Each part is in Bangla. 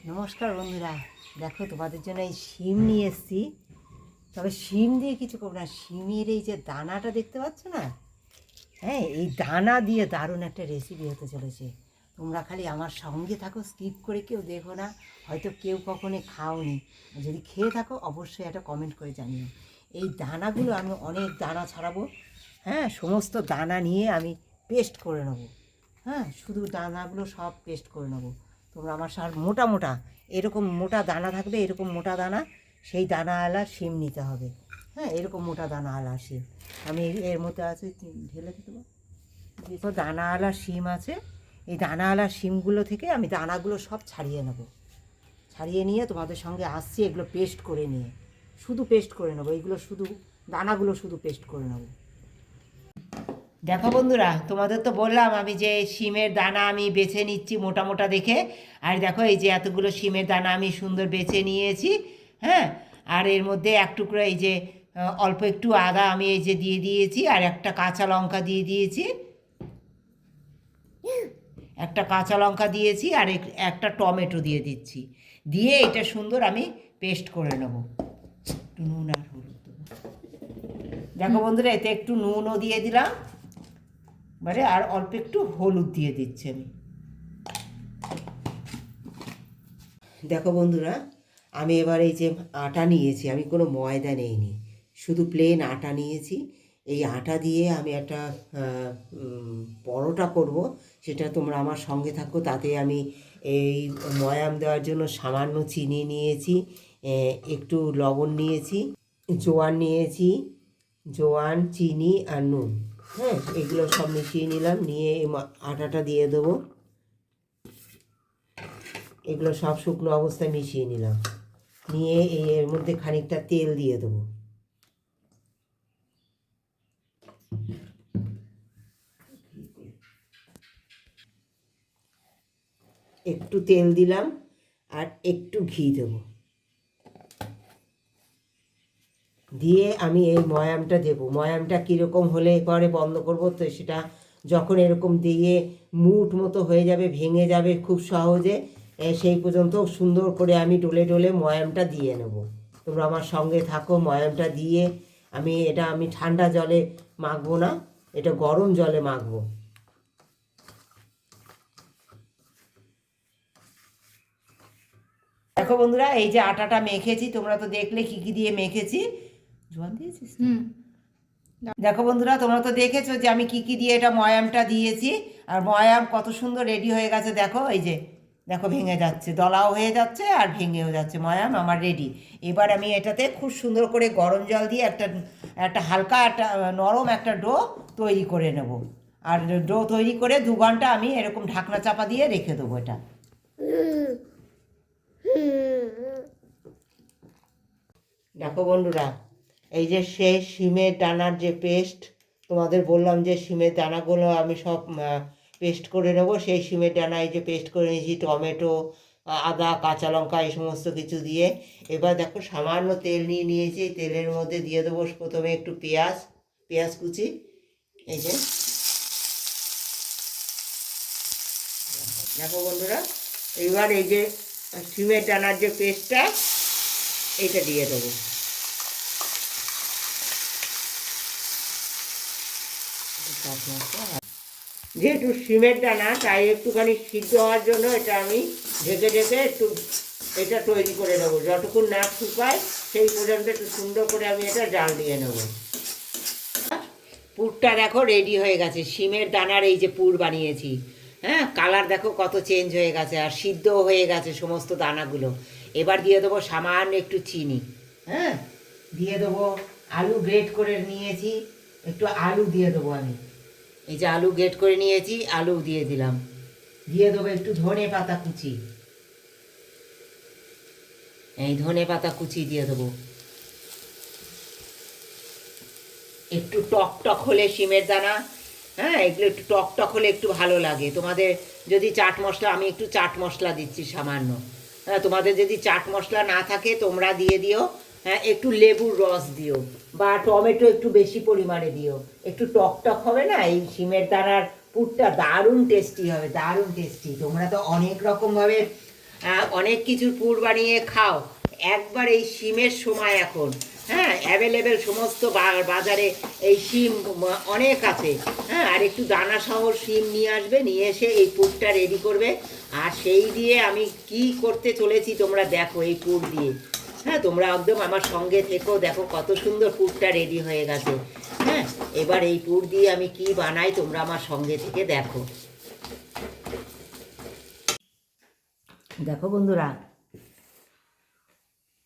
নমস্কার বন্ধুরা, দেখো তোমাদের জন্য এই শিম নিয়ে এসেছি। তবে শিম দিয়ে কিছু করবো না, শিমের এই যে দানাটা দেখতে পাচ্ছ না, হ্যাঁ এই দানা দিয়ে দারুণ একটা রেসিপি হতে চলেছে। তোমরা খালি আমার সঙ্গে থাকো, স্কিপ করে কেউ দেখো না। হয়তো কেউ কখনো খাওনি, যদি খেয়ে থাকো অবশ্যই একটা কমেন্ট করে জানিও। এই দানাগুলো আমি অনেক দানা ছাড়াবো, হ্যাঁ সমস্ত দানা নিয়ে আমি পেস্ট করে নেবো। হ্যাঁ শুধু দানাগুলো সব পেস্ট করে নেবো। তোমরা আমার সার মোটা মোটা এরকম মোটা দানা থাকবে, এরকম মোটা দানা, সেই দানাওয়ালা শিম নিতে হবে। হ্যাঁ এরকম মোটা দানাওয়ালা শিম আমি এর মধ্যে আছে ঢেলে দিতে পারবো। যেসব দানাওয়ালা শিম আছে, এই দানাওয়ালা শিমগুলো থেকে আমি দানাগুলো সব ছাড়িয়ে নেব। ছাড়িয়ে নিয়ে তোমাদের সঙ্গে আসছি এগুলো পেস্ট করে নিয়ে, শুধু পেস্ট করে নেবো। এইগুলো শুধু দানাগুলো শুধু পেস্ট করে নেবো। দেখো বন্ধুরা, তোমাদের তো বললাম আমি যে শিমের দানা আমি বেছে নিচ্ছি মোটা মোটা দেখে। আর দেখো এই যে এতগুলো শিমের দানা আমি সুন্দর বেছে নিয়েছি। হ্যাঁ, আর এর মধ্যে এক টুকরো এই যে অল্প একটু আদা আমি এই যে দিয়ে দিয়েছি, আর একটা কাঁচা লঙ্কা দিয়ে দিয়েছি, একটা কাঁচা লঙ্কা দিয়েছি, আর একটা টমেটো দিয়ে দিচ্ছি। দিয়ে এটা সুন্দর আমি পেস্ট করে নেব। একটু নুন আর হলুদ দেবো। দেখো বন্ধুরা, এতে একটু নুনও দিয়ে দিলাম, মানে আর অল্প একটু হলুদ দিয়ে দিচ্ছি আমি। দেখো বন্ধুরা, আমি এবার এই যে আটা নিয়েছি, আমি কোনো ময়দা নেইনি, শুধু প্লেন আটা নিয়েছি। এই আটা দিয়ে আমি একটা পরোটা করব, সেটা তোমরা আমার সঙ্গে থাকো। তাতে আমি এই ময়াম দেওয়ার জন্য সামান্য চিনি নিয়েছি, একটু লবণ নিয়েছি, জোয়ান নিয়েছি, জোয়ান, চিনি আর নুন। হ্যাঁ এগুলো সব মিশিয়ে নিলাম, নিয়ে এই আটাটা দিয়ে দেবো। এগুলো সব শুকনো অবস্থায় মিশিয়ে নিলাম, নিয়ে এর মধ্যে খানিকটা তেল দিয়ে দেবো। একটু তেল দিলাম আর একটু ঘি দেবো, দিয়ে আমি এই ময়ামটা দেবো। ময়ামটা কীরকম হলে পরে বন্ধ করব, তো সেটা যখন এরকম দিয়ে মুঠ মতো হয়ে যাবে, ভেঙে যাবে খুব সহজে, সেই পর্যন্ত সুন্দর করে আমি ডলে ডলে ময়ামটা দিয়ে নেব। তোমরা আমার সঙ্গে থাকো। ময়ামটা দিয়ে আমি ঠান্ডা জলে মাখবো না, এটা গরম জলে মাখবো। দেখো বন্ধুরা, এই যে আটাটা মেখেছি, তোমরা তো দেখলে কি কি দিয়ে মেখেছি। জোয়ান দিয়েছিস? দেখো বন্ধুরা, তোমরা তো দেখেছো যে আমি কি কি দিয়ে এটা ময়ামটা দিয়েছি, আর ময়াম কত সুন্দর রেডি হয়ে গেছে। দেখো এই যে, দেখো ভেঙে যাচ্ছে, দলাও হয়ে যাচ্ছে আর ভেঙেও যাচ্ছে। ময়াম আমার রেডি। এবার আমি এটাতে খুব সুন্দর করে গরম জল দিয়ে একটা একটা হালকা একটা নরম একটা ডো তৈরি করে নেব। আর ডো তৈরি করে 2 ঘন্টা আমি এরকম ঢাকনা চাপা দিয়ে রেখে দেবো এটা। দেখো বন্ধুরা, এই যে সেই শিমের দানার যে পেস্ট, তোমাদের বললাম যে শিমের দানাগুলো আমি সব পেস্ট করে নেবো। সেই শিমের দানা এই যে পেস্ট করে নিয়েছি, টমেটো, আদা, কাঁচা লঙ্কা, এই সমস্ত কিছু দিয়ে। এবার দেখো সামান্য তেল নিয়ে নিয়েছি, তেলের মধ্যে দিয়ে দেবো প্রথমে একটু পেঁয়াজ কুচি। এই যে দেখো বন্ধুরা, এবার এই যে শিমের দানার যে পেস্টটা, এইটা দিয়ে দেবো। যেহেতু শিমের দানা, তাই একটুখানি সিদ্ধ হওয়ার জন্য এটা আমি ঢেকে ঢেকে একটু এটা তৈরি করে নেবো। যতক্ষণ না শুকায় সেই পর্যন্ত একটু সুন্দর করে আমি এটা জাল দিয়ে নেব। পুরটা দেখো রেডি হয়ে গেছে, শিমের দানার এই যে পুর বানিয়েছি। হ্যাঁ কালার দেখো কত চেঞ্জ হয়ে গেছে, আর সিদ্ধও হয়ে গেছে সমস্ত দানাগুলো। এবার দিয়ে দেবো সামান্য একটু চিনি। হ্যাঁ দিয়ে দেবো আলু গ্রেট করে নিয়েছি, একটু আলু দিয়ে দেবো আমি। এই যে আলু গ্রেট করে নিয়েছি, আলু দিয়ে দিলাম। দিয়ে দেবো একটু ধনে পাতা কুচি, এই ধনে পাতা কুচি দিয়ে দেবো। একটু টক টক হলে শিমের দানা, হ্যাঁ এগুলো একটু টক টক হলে একটু ভালো লাগে। তোমাদের যদি চাট মশলা, আমি একটু চাট মশলা দিচ্ছি সামান্য। হ্যাঁ তোমাদের যদি চাট মশলা না থাকে তোমরা দিয়ে দিও। হ্যাঁ একটু লেবুর রস দিও, বা টমেটো একটু বেশি পরিমাণে দিও, একটু টক টক হবে না এই শিমের দানার পুরটা, দারুণ টেস্টি হবে, দারুণ টেস্টি। তোমরা তো অনেক রকমভাবে অনেক কিছুর পুর বানিয়ে খাও, একবার এই শিমের সময় এখন, হ্যাঁ অ্যাভেলেবেল সমস্ত বাজারে এই শিম অনেক আছে, হ্যাঁ আর একটু দানা সহ শিম নিয়ে আসবে, নিয়ে এসে এই পুরটা রেডি করবে। আর সেই দিয়ে আমি কি করতে চলেছি তোমরা দেখো, এই পুর দিয়ে, হ্যাঁ তোমরা একদম আমার সঙ্গে থেকো, দেখো কত সুন্দর পুরটা রেডি হয়ে গেছে। হ্যাঁ এবার এই পুর দিয়ে আমি কি বানাই তোমরা আমার সঙ্গে থেকে দেখো। দেখো বন্ধুরা,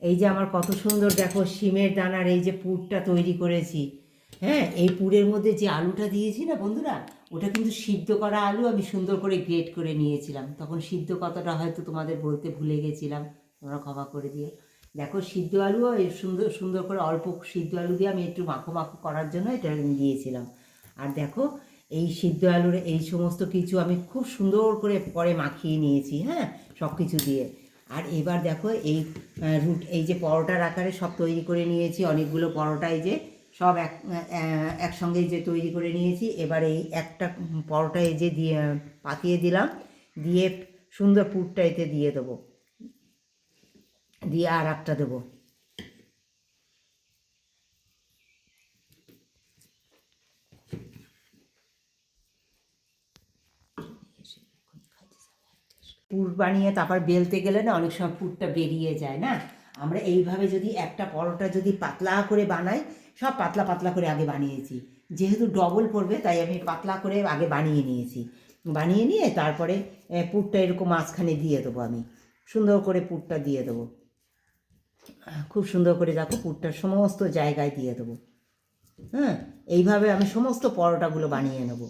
এই যে আমার কত সুন্দর দেখো শিমের দানার এই যে পুরটা তৈরি করেছি। হ্যাঁ এই পুরের মধ্যে যে আলুটা দিয়েছি না বন্ধুরা, ওটা কিন্তু সিদ্ধ করা আলু, আমি সুন্দর করে গ্রেট করে নিয়েছিলাম। তখন সিদ্ধ কতটা হয়তো তোমাদের বলতে ভুলে গেছিলাম, তোমরা ক্ষমা করে দিও। দেখো সিদ্ধ আলুও এই সুন্দর সুন্দর করে অল্প সিদ্ধ আলু দিয়ে আমি একটু মাখো মাখো করার জন্য এটা দিয়েছিলাম। আর দেখো এই সিদ্ধ আলুর এই সমস্ত কিছু আমি খুব সুন্দর করে পরে মাখিয়ে নিয়েছি, হ্যাঁ সব কিছু দিয়ে। আর এবার দেখো এই এই যে পরোটার আকারে সব তৈরি করে নিয়েছি, অনেকগুলো পরোটা এই যে সব একসঙ্গে যে তৈরি করে নিয়েছি। এবার এই একটা পরোটা এই যে দিয়ে পাতিয়ে দিলাম, দিয়ে সুন্দর পুরটা এতে দিয়ে দেবো, দিয়ে আর একটা দেবো। পুর বানিয়ে তারপর বেলতে গেলে না অনেক সময় পুরটা বেরিয়ে যায় না। আমরা এইভাবে যদি একটা পরোটা যদি পাতলা করে বানাই, সব পাতলা পাতলা করে আগে বানিয়েছি, যেহেতু ডবল পড়বে তাই আমি পাতলা করে আগে বানিয়ে নিয়েছি। বানিয়ে নিয়ে তারপরে পুরটা এরকম মাঝখানে দিয়ে দেবো, আমি সুন্দর করে পুরটা দিয়ে দেবো, খুব সুন্দর করে দেখো পুরটা সমস্ত জায়গায় দিয়ে দেবো। হ্যাঁ এইভাবে আমি সমস্ত পরোটাগুলো বানিয়ে নেবো।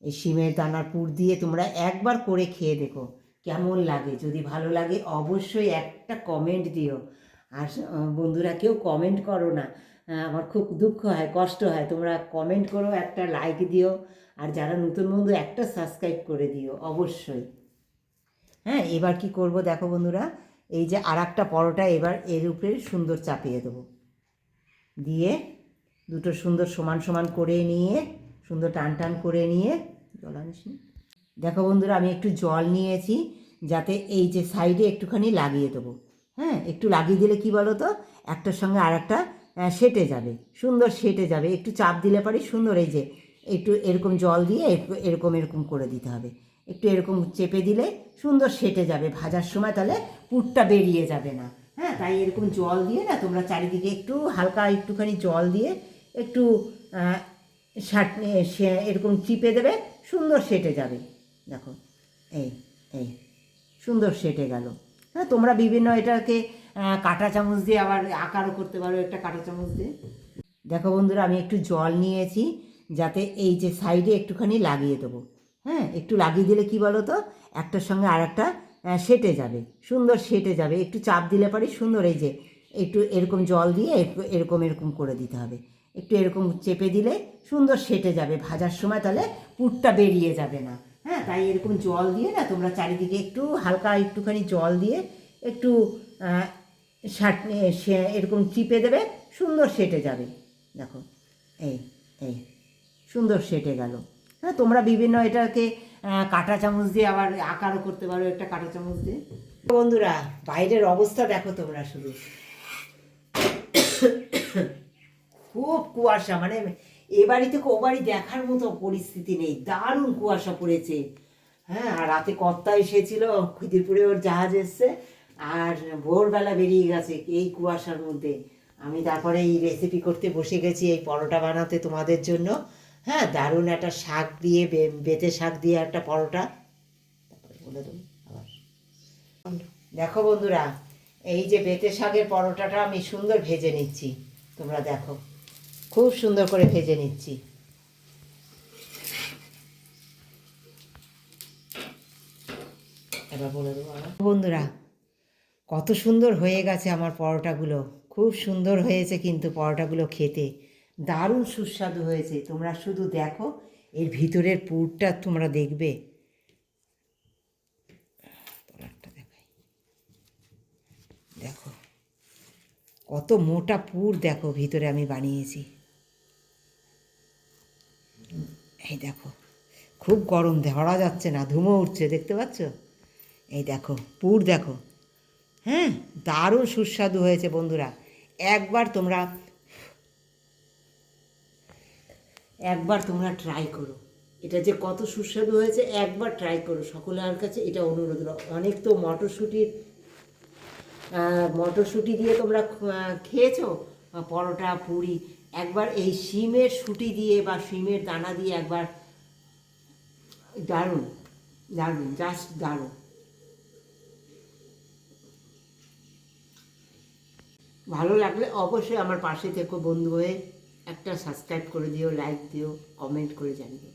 এই শিমের দানার পুর দিয়ে তোমরা একবার করে খেয়ে দেখো কেমন লাগে। যদি ভালো লাগে অবশ্যই একটা কমেন্ট দিও। আর বন্ধুরা কেউ কমেন্ট করো না, আমার খুব দুঃখ হয়, কষ্ট হয়। তোমরা কমেন্ট করো, একটা লাইক দিও, আর যারা নতুন বন্ধু একটা সাবস্ক্রাইব করে দিও অবশ্যই। হ্যাঁ এবার কি করব দেখো বন্ধুরা, এই যে আর একটা পরোটা এবার এর উপরে সুন্দর চাপিয়ে দেবো, দিয়ে দুটো সুন্দর সমান সমান করে নিয়ে, সুন্দর টান টান করে নিয়ে, জল আনিস নি? দেখো বন্ধুরা আমি একটু জল নিয়েছি, যাতে এই যে সাইডে একটুখানি লাগিয়ে দেবো। হ্যাঁ একটু লাগিয়ে দিলে কি বলো তো, একটার সঙ্গে আর একটা সেটে যাবে, সুন্দর সেটে যাবে। একটু চাপ দিলে পারি সুন্দর, এই যে একটু এরকম জল দিয়ে একটু এরকম এরকম করে দিতে হবে, একটু এরকম চেপে দিলে সুন্দর সেটে যাবে ভাজার সময়, তাহলে পুরটা বেরিয়ে যাবে না। হ্যাঁ তাই এরকম জল দিয়ে না তোমরা চারিদিকে একটু হালকা একটুখানি জল দিয়ে একটু এরকম চিপে দেবে, সুন্দর সেটে যাবে। দেখো এই এই সুন্দর সেটে গেল। হ্যাঁ তোমরা বিভিন্ন এটাকে কাঁটা চামচ দিয়ে আবার আকারও করতে পারো, একটা কাঁটা চামচ দিয়ে। দেখো বন্ধুরা আমি একটু জল নিয়েছি, যাতে এই যে সাইডে একটুখানি লাগিয়ে দেবো। হ্যাঁ একটু লাগিয়ে দিলে কি বলো তো, একটার সঙ্গে আর একটা সেটে যাবে, সুন্দর সেটে যাবে। একটু চাপ দিলে পারি সুন্দর, এই যে একটু এরকম জল দিয়ে একটু এরকম এরকম করে দিতে হবে, একটু এরকম চেপে দিলে সুন্দর সেটে যাবে ভাজার সময়, তাহলে পুরটা বেরিয়ে যাবে না। হ্যাঁ তাই এরকম জল দিয়ে না তোমরা চারিদিকে একটু হালকা একটুখানি জল দিয়ে একটু এরকম চিপে দেবে, সুন্দর সেটে যাবে। দেখো এই এই সুন্দর সেটে গেল। হ্যাঁ তোমরা বিভিন্ন এটাকে কাঁটা চামচ দিয়ে আবার আকারও করতে পারো, একটা কাঁটা চামচ দিয়ে। বন্ধুরা বাইরের অবস্থা দেখো তোমরা শুধু, খুব কুয়াশা, মানে এ বাড়ি থেকে ও বাড়ি দেখার মতো পরিস্থিতি নেই, দারুণ কুয়াশা পড়েছে। হ্যাঁ আর রাতে কর্তা এসেছিল, খিদিরপুরে ওর জাহাজ এসছে, আর ভোরবেলা বেরিয়ে গেছে এই কুয়াশার মধ্যে। আমি তারপরে এই রেসিপি করতে বসে গেছি, এই পরোটা বানাতে তোমাদের জন্য। হ্যাঁ দারুণ একটা শাক দিয়ে, বেতে শাক দিয়ে একটা পরোটা, বলে দেবো আবার। দেখো বন্ধুরা এই যে বেতে শাকের পরোটাটা আমি সুন্দর ভেজে নিচ্ছি, তোমরা দেখো খুব সুন্দর করে ভেজে নিচ্ছি। এবার বলে দেবো বন্ধুরা, কত সুন্দর হয়ে গেছে আমার পরোটাগুলো, খুব সুন্দর হয়েছে কিন্তু পরোটাগুলো খেতে দারুণ সুস্বাদু হয়েছে। তোমরা শুধু দেখো এর ভিতরের পুরটা তোমরা দেখবে। দেখো কত মোটা পুর, দেখো ভিতরে আমি বানিয়েছি। এই দেখো খুব গরম, ধরা যাচ্ছে না, ধুমো উঠছে, দেখতে পাচ্ছ? এই দেখো পুর দেখো, হ্যাঁ দারুণ সুস্বাদু হয়েছে বন্ধুরা। একবার তোমরা ট্রাই করো, এটা যে কত সুস্বাদু হয়েছে একবার ট্রাই করো, সকলের কাছে এটা অনুরোধ রইলো। অনেক তো মটরশুঁটি দিয়ে তোমরা খেয়েছো পরোটা পুরি, একবার এই শিমের শুঁটি দিয়ে বা শিমের দানা দিয়ে একবার, দারুণ দারুণ, জাস্ট দারুণ। ভালো লাগলে অবশ্যই আমার পাশে থেকো বন্ধু হয়ে, একটা সাবস্ক্রাইব করে দিও, লাইক দিও, কমেন্ট করে জানিও।